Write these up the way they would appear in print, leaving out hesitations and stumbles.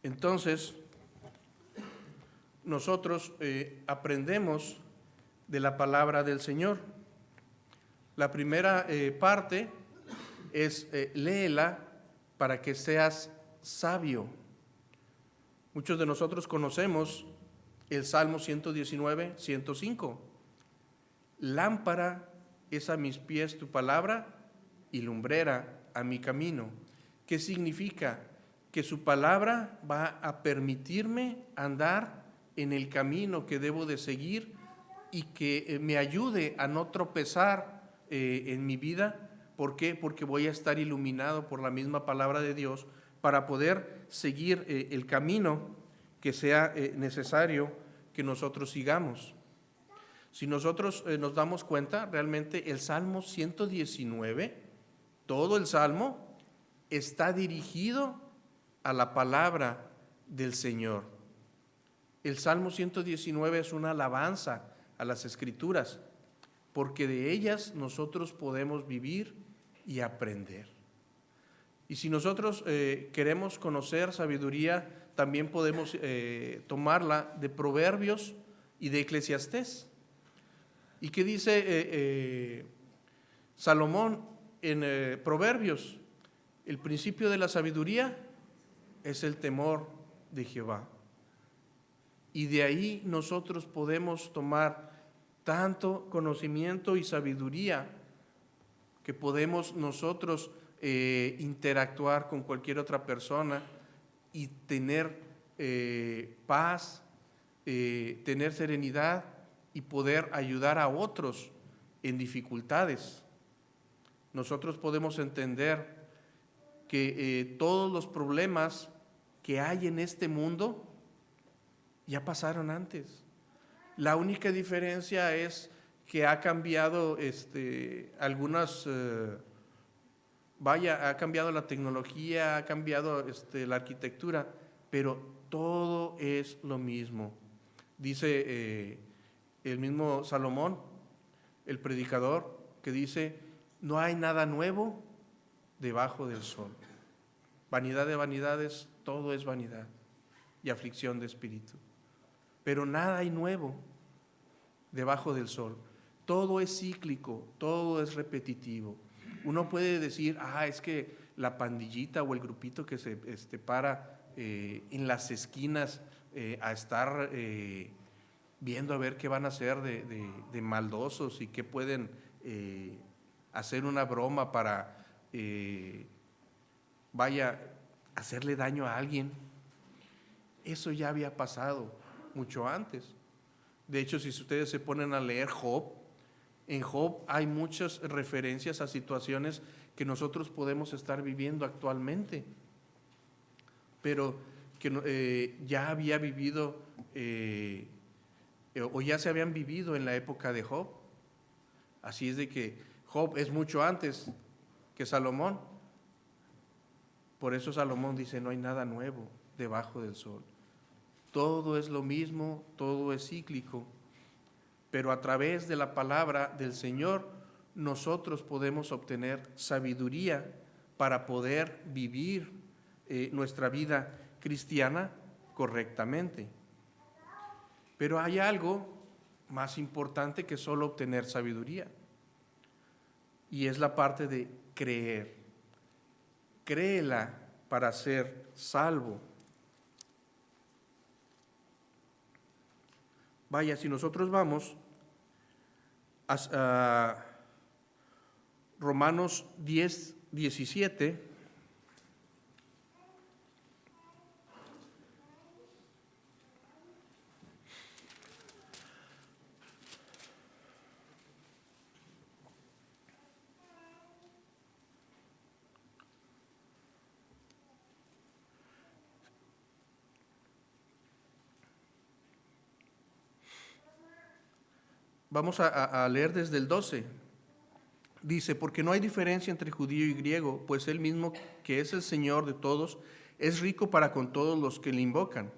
Entonces, nosotros aprendemos de la palabra del Señor. La primera parte es léela para que seas sabio. Muchos de nosotros conocemos el Salmo 119, 105. Lámpara es a mis pies tu palabra y lumbrera a mi camino. ¿Qué significa? Que su palabra va a permitirme andar en el camino que debo de seguir y que me ayude a no tropezar en mi vida. ¿Por qué? Porque voy a estar iluminado por la misma palabra de Dios para poder seguir el camino que sea necesario que nosotros sigamos. Si nosotros nos damos cuenta, realmente el Salmo 119, todo el Salmo, está dirigido a la palabra del Señor. El Salmo 119 es una alabanza a las Escrituras, porque de ellas nosotros podemos vivir y aprender. Y si nosotros queremos conocer sabiduría, también podemos tomarla de Proverbios y de Eclesiastés. ¿Y qué dice Salomón en Proverbios? El principio de la sabiduría es el temor de Jehová. Y de ahí nosotros podemos tomar tanto conocimiento y sabiduría que podemos nosotros interactuar con cualquier otra persona y tener paz, tener serenidad y poder ayudar a otros en dificultades. Nosotros podemos entender que todos los problemas que hay en este mundo ya pasaron antes. La única diferencia es que ha cambiado ha cambiado la tecnología, ha cambiado la arquitectura, pero todo es lo mismo. Dice el mismo Salomón, el predicador, que dice: no hay nada nuevo debajo del sol. Vanidad de vanidades, todo es vanidad y aflicción de espíritu. Pero nada hay nuevo debajo del sol. Todo es cíclico, todo es repetitivo. Uno puede decir, es que la pandillita o el grupito que se para en las esquinas a estar viendo a ver qué van a hacer de maldosos y qué pueden hacer una broma para hacerle daño a alguien. Eso ya había pasado mucho antes. De hecho, si ustedes se ponen a leer Job, en Job hay muchas referencias a situaciones que nosotros podemos estar viviendo actualmente, pero que ya había vivido o ya se habían vivido en la época de Job. Así es de que Job es mucho antes que Salomón. Por eso Salomón dice: no hay nada nuevo debajo del sol. Todo es lo mismo, todo es cíclico, pero a través de la palabra del Señor nosotros podemos obtener sabiduría para poder vivir nuestra vida cristiana correctamente. Pero hay algo más importante que solo obtener sabiduría, y es la parte de creer. Créela para ser salvo. Vaya, si nosotros vamos a Romanos 10, 17, vamos a leer desde el 12. Dice: porque no hay diferencia entre judío y griego, pues él mismo, que es el Señor de todos, es rico para con todos los que le invocan,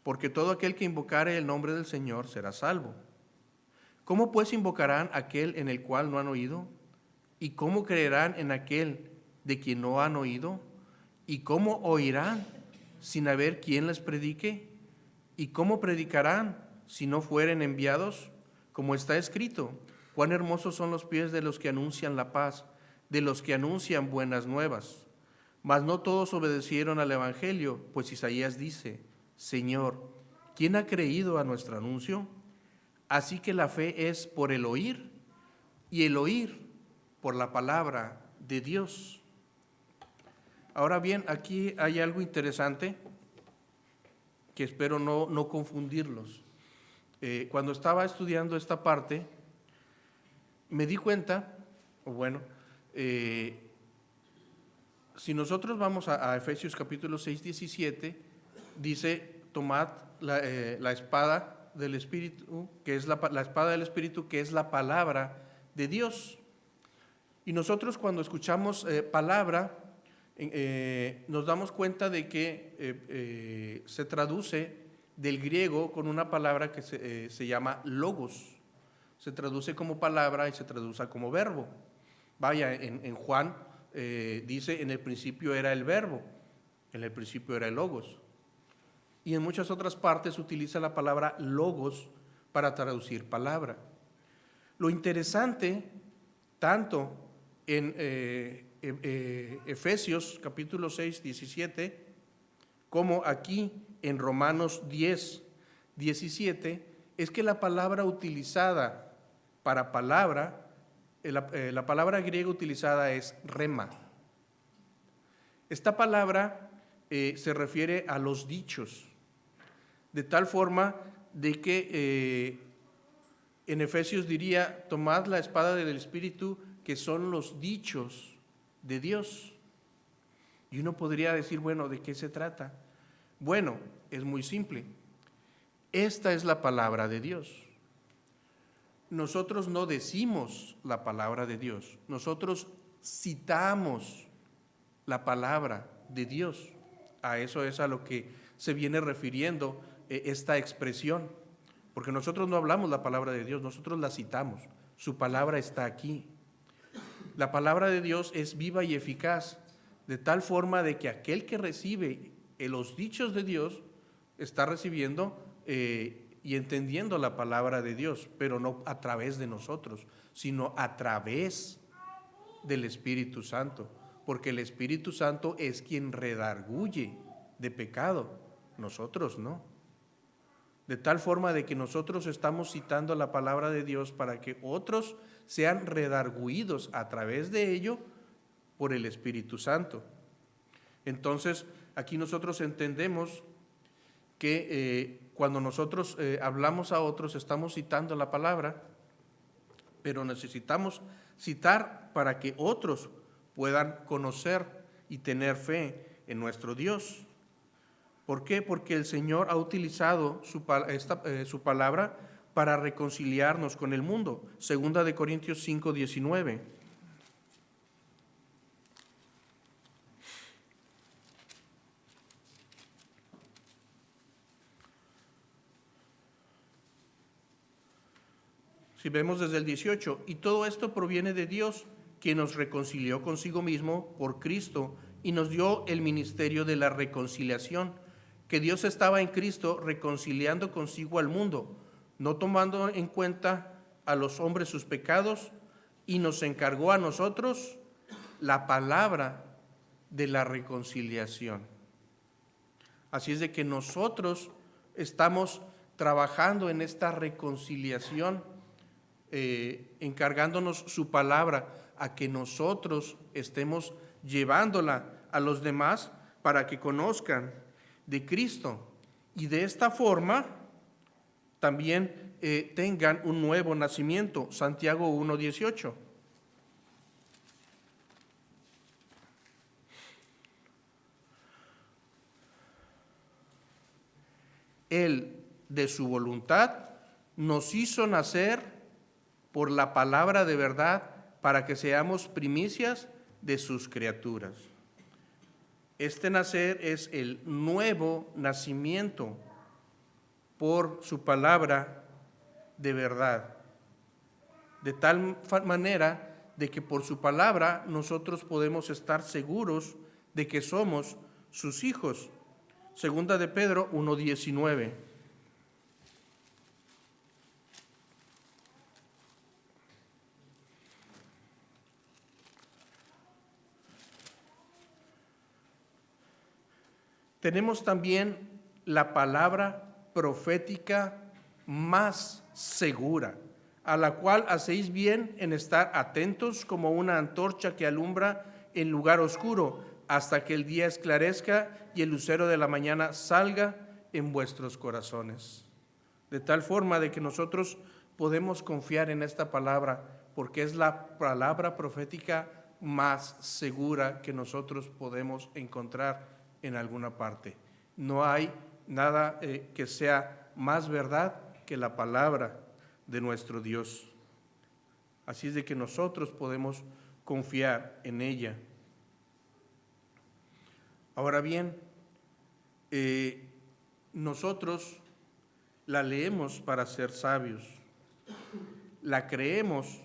porque todo aquel que invocare el nombre del Señor será salvo. ¿Cómo pues invocarán aquel en el cual no han oído? ¿Y cómo creerán en aquel de quien no han oído? ¿Y cómo oirán sin haber quien les predique? ¿Y cómo predicarán si no fueren enviados? Como está escrito, cuán hermosos son los pies de los que anuncian la paz, de los que anuncian buenas nuevas. Mas no todos obedecieron al evangelio, pues Isaías dice, Señor, ¿quién ha creído a nuestro anuncio? Así que la fe es por el oír, y el oír por la palabra de Dios. Ahora bien, aquí hay algo interesante que espero no confundirlos. Cuando estaba estudiando esta parte, me di cuenta, si nosotros vamos a Efesios capítulo 6, 17, dice, tomad la espada del Espíritu, que es la espada del Espíritu, que es la palabra de Dios. Y nosotros cuando escuchamos palabra, nos damos cuenta de que se traduce del griego con una palabra que se llama logos. Se traduce como palabra y se traduce como verbo. Vaya, en Juan dice, en el principio era el verbo, en el principio era el logos. Y en muchas otras partes utiliza la palabra logos para traducir palabra. Lo interesante, tanto en Efesios capítulo 6, 17, como aquí en Romanos 10, 17, es que la palabra utilizada para palabra, la palabra griega utilizada es rema. Esta palabra se refiere a los dichos, de tal forma de que en Efesios diría, tomad la espada del Espíritu, que son los dichos de Dios. Y uno podría decir, bueno, ¿de qué se trata? Bueno, es muy simple. Esta es la palabra de Dios. Nosotros no decimos la palabra de Dios, nosotros citamos la palabra de Dios. A eso es a lo que se viene refiriendo esta expresión, porque nosotros no hablamos la palabra de Dios, nosotros la citamos. Su palabra está aquí. La palabra de Dios es viva y eficaz, de tal forma de que aquel que recibe los dichos de Dios está recibiendo y entendiendo la palabra de Dios, pero no a través de nosotros, sino a través del Espíritu Santo, porque el Espíritu Santo es quien redarguye de pecado, nosotros no. De tal forma de que nosotros estamos citando la palabra de Dios para que otros sean redarguidos a través de ello por el Espíritu Santo. Entonces, aquí nosotros entendemos que cuando nosotros hablamos a otros estamos citando la palabra, pero necesitamos citar para que otros puedan conocer y tener fe en nuestro Dios. ¿Por qué? Porque el Señor ha utilizado su palabra para reconciliarnos con el mundo. Segunda de Corintios 5, 19. Si vemos desde el 18, y todo esto proviene de Dios, quien nos reconcilió consigo mismo por Cristo y nos dio el ministerio de la reconciliación, que Dios estaba en Cristo reconciliando consigo al mundo, no tomando en cuenta a los hombres sus pecados, y nos encargó a nosotros la palabra de la reconciliación. Así es de que nosotros estamos trabajando en esta reconciliación, encargándonos su palabra a que nosotros estemos llevándola a los demás para que conozcan de Cristo y de esta forma también tengan un nuevo nacimiento. Santiago 1:18. Él, de su voluntad, nos hizo nacer por la palabra de verdad para que seamos primicias de sus criaturas. Este nacer es el nuevo nacimiento por su palabra de verdad. De tal manera de que por su palabra nosotros podemos estar seguros de que somos sus hijos. Segunda de Pedro 1:19. Tenemos también la palabra profética más segura, a la cual hacéis bien en estar atentos como una antorcha que alumbra en lugar oscuro, hasta que el día esclarezca y el lucero de la mañana salga en vuestros corazones. De tal forma de que nosotros podemos confiar en esta palabra, porque es la palabra profética más segura que nosotros podemos encontrar en alguna parte. No hay nada que sea más verdad que la palabra de nuestro Dios. Así es de que nosotros podemos confiar en ella. Ahora bien, nosotros la leemos para ser sabios, la creemos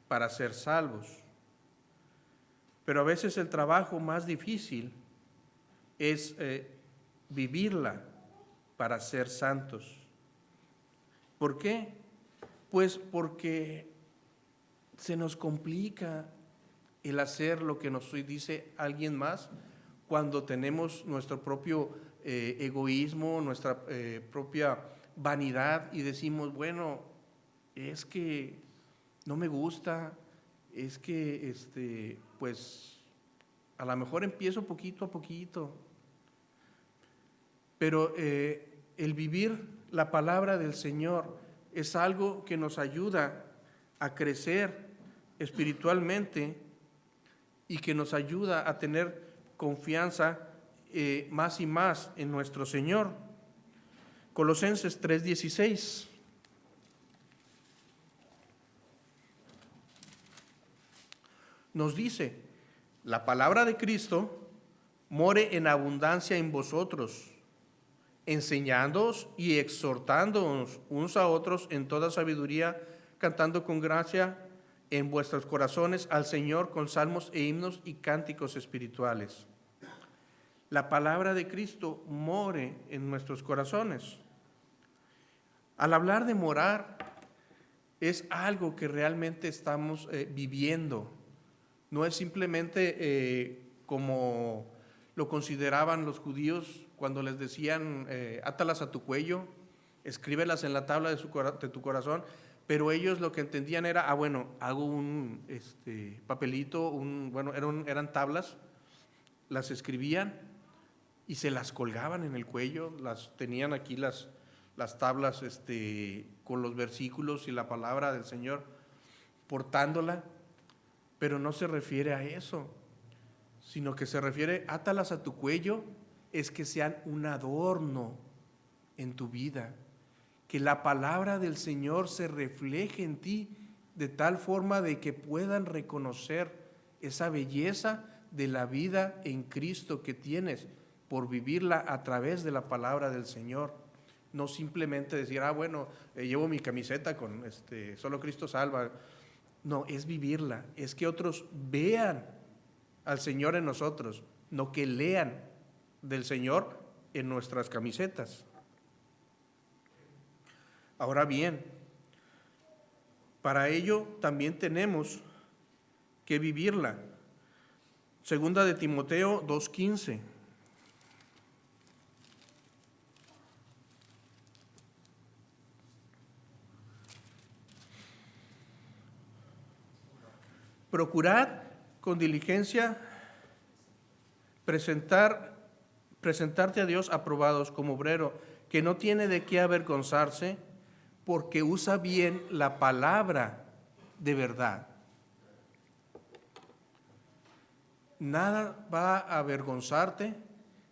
para ser salvos, pero a veces el trabajo más difícil es vivirla para ser santos. ¿Por qué? Pues porque se nos complica el hacer lo que nos dice alguien más cuando tenemos nuestro propio egoísmo, nuestra propia vanidad y decimos, bueno, es que no me gusta, es que pues a lo mejor empiezo poquito a poquito, pero el vivir la palabra del Señor es algo que nos ayuda a crecer espiritualmente y que nos ayuda a tener confianza más y más en nuestro Señor. Colosenses 3:16. Nos dice, la palabra de Cristo more en abundancia en vosotros, enseñándoos y exhortándoos unos a otros en toda sabiduría, cantando con gracia en vuestros corazones al Señor con salmos e himnos y cánticos espirituales. La palabra de Cristo more en nuestros corazones. Al hablar de morar, es algo que realmente estamos viviendo. No es simplemente como lo consideraban los judíos cuando les decían, átalas a tu cuello, escríbelas en la tabla de tu corazón, pero ellos lo que entendían era, bueno, hago un papelito, eran tablas, las escribían y se las colgaban en el cuello, las tenían aquí las tablas con los versículos y la palabra del Señor portándola, pero no se refiere a eso, sino que se refiere, átalas a tu cuello, es que sean un adorno en tu vida, que la palabra del Señor se refleje en ti de tal forma de que puedan reconocer esa belleza de la vida en Cristo que tienes por vivirla a través de la palabra del Señor. No simplemente decir, llevo mi camiseta con solo Cristo salva. No, es vivirla, es que otros vean al Señor en nosotros, no que lean del Señor en nuestras camisetas. Ahora bien, para ello también tenemos que vivirla. Segunda de Timoteo 2:15. Procurad con diligencia presentarte a Dios aprobados como obrero, que no tiene de qué avergonzarse, porque usa bien la palabra de verdad. Nada va a avergonzarte,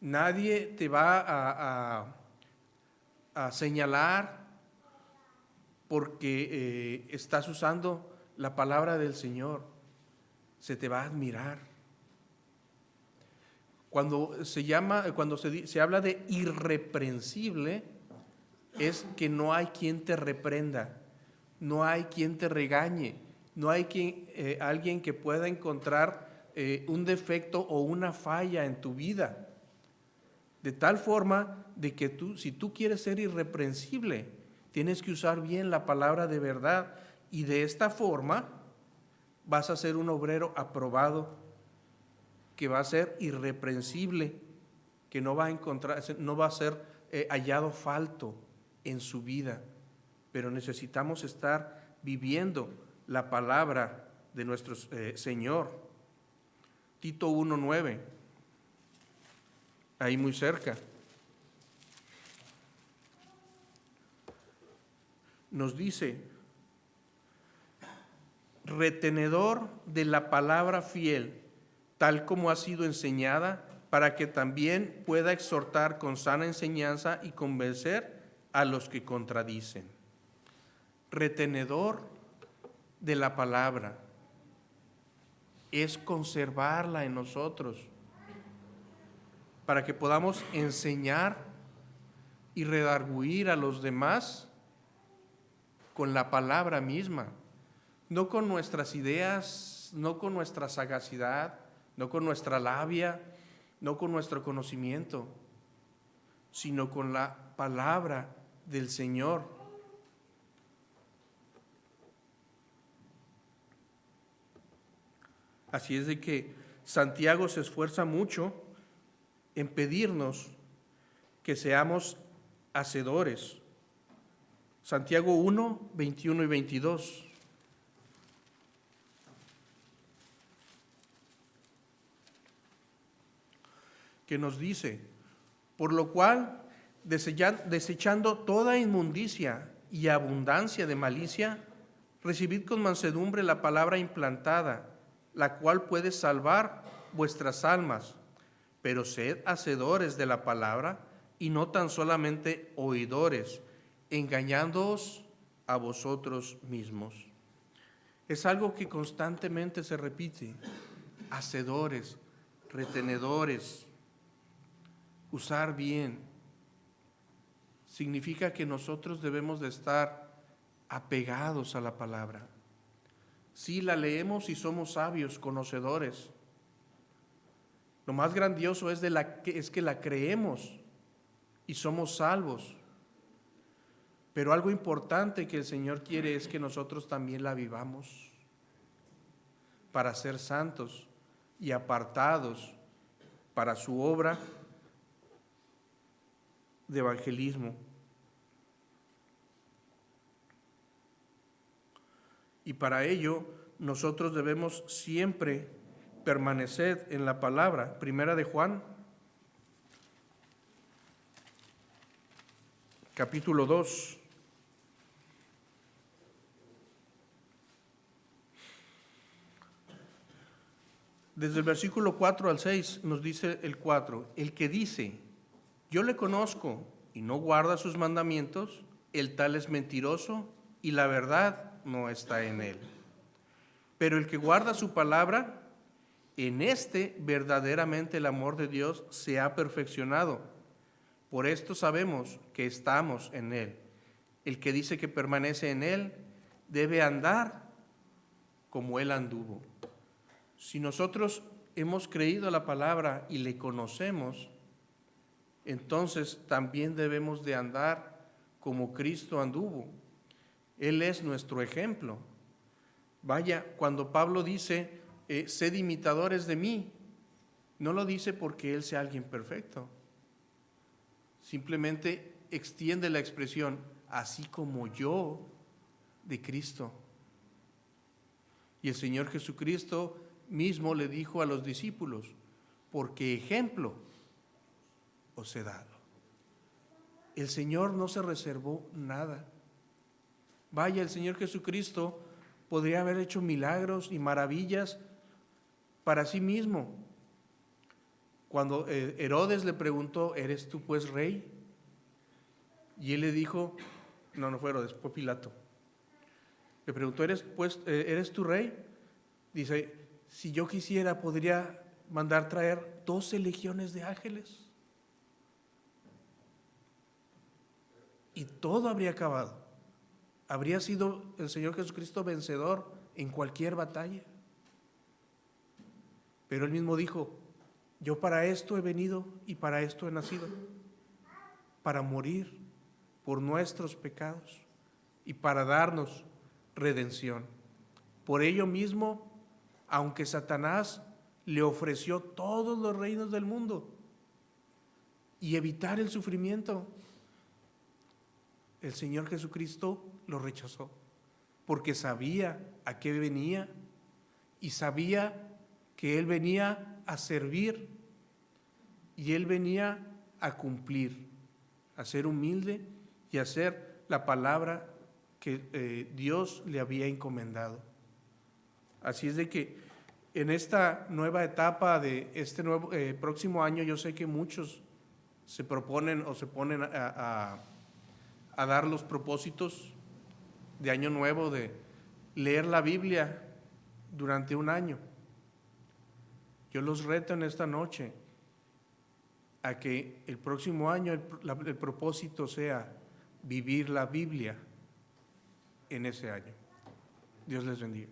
nadie te va a señalar porque estás usando la palabra del Señor. Se te va a admirar. Cuando se habla de irreprensible, es que no hay quien te reprenda, no hay quien te regañe, no hay alguien que pueda encontrar un defecto o una falla en tu vida. De tal forma de que si tú quieres ser irreprensible, tienes que usar bien la palabra de verdad, y de esta forma vas a ser un obrero aprobado, que va a ser irreprensible, que no va a ser hallado falto en su vida. Pero necesitamos estar viviendo la palabra de nuestro Señor. Tito 1:9, ahí muy cerca, nos dice: retenedor de la palabra fiel, tal como ha sido enseñada, para que también pueda exhortar con sana enseñanza y convencer a los que contradicen. Retenedor de la palabra es conservarla en nosotros, para que podamos enseñar y redarguir a los demás con la palabra misma, no con nuestras ideas, no con nuestra sagacidad, no con nuestra labia, no con nuestro conocimiento, sino con la palabra del Señor. Así es de que Santiago se esfuerza mucho en pedirnos que seamos hacedores. Santiago 1, 21 y 22. Que nos dice: por lo cual, desechando toda inmundicia y abundancia de malicia, recibid con mansedumbre la palabra implantada, la cual puede salvar vuestras almas. Pero sed hacedores de la palabra y no tan solamente oidores, engañándoos a vosotros mismos. Es algo que constantemente se repite: hacedores, retenedores. Usar bien significa que nosotros debemos de estar apegados a la palabra. Sí, la leemos y somos sabios, conocedores. Lo más grandioso es que la creemos y somos salvos. Pero algo importante que el Señor quiere es que nosotros también la vivamos para ser santos y apartados para su obra de evangelismo. Y para ello nosotros debemos siempre permanecer en la palabra. Primera de Juan, capítulo 2. Desde el versículo 4 al 6 nos dice el 4: el que dice, yo le conozco, y no guarda sus mandamientos, el tal es mentiroso, y la verdad no está en él. Pero el que guarda su palabra, en este verdaderamente el amor de Dios se ha perfeccionado. Por esto sabemos que estamos en él. El que dice que permanece en él, debe andar como él anduvo. Si nosotros hemos creído la palabra y le conocemos, entonces también debemos de andar como Cristo anduvo. Él es nuestro ejemplo. Vaya, cuando Pablo dice, sed imitadores de mí, no lo dice porque él sea alguien perfecto. Simplemente extiende la expresión, así como yo de Cristo. Y el Señor Jesucristo mismo le dijo a los discípulos, porque ejemplo os he dado. El Señor no se reservó nada. Vaya, el Señor Jesucristo podría haber hecho milagros y maravillas para sí mismo. Cuando Herodes le preguntó, ¿eres tú pues rey? Y él le dijo, no fue Herodes, fue Pilato. Le preguntó, ¿eres tú rey? Dice, si yo quisiera, podría mandar traer 12 legiones de ángeles. Y todo habría acabado. Habría sido el Señor Jesucristo vencedor en cualquier batalla. Pero él mismo dijo, Yo para esto he venido y para esto he nacido, para morir por nuestros pecados y para darnos redención. Por ello mismo, aunque Satanás le ofreció todos los reinos del mundo y evitar el sufrimiento, el Señor Jesucristo lo rechazó, porque sabía a qué venía y sabía que Él venía a servir y Él venía a cumplir, a ser humilde y a hacer la palabra que Dios le había encomendado. Así es de que en esta nueva etapa de este nuevo próximo año, yo sé que muchos se proponen o se ponen a dar los propósitos de año nuevo, de leer la Biblia durante un año. Yo los reto en esta noche a que el próximo año el propósito sea vivir la Biblia en ese año. Dios les bendiga.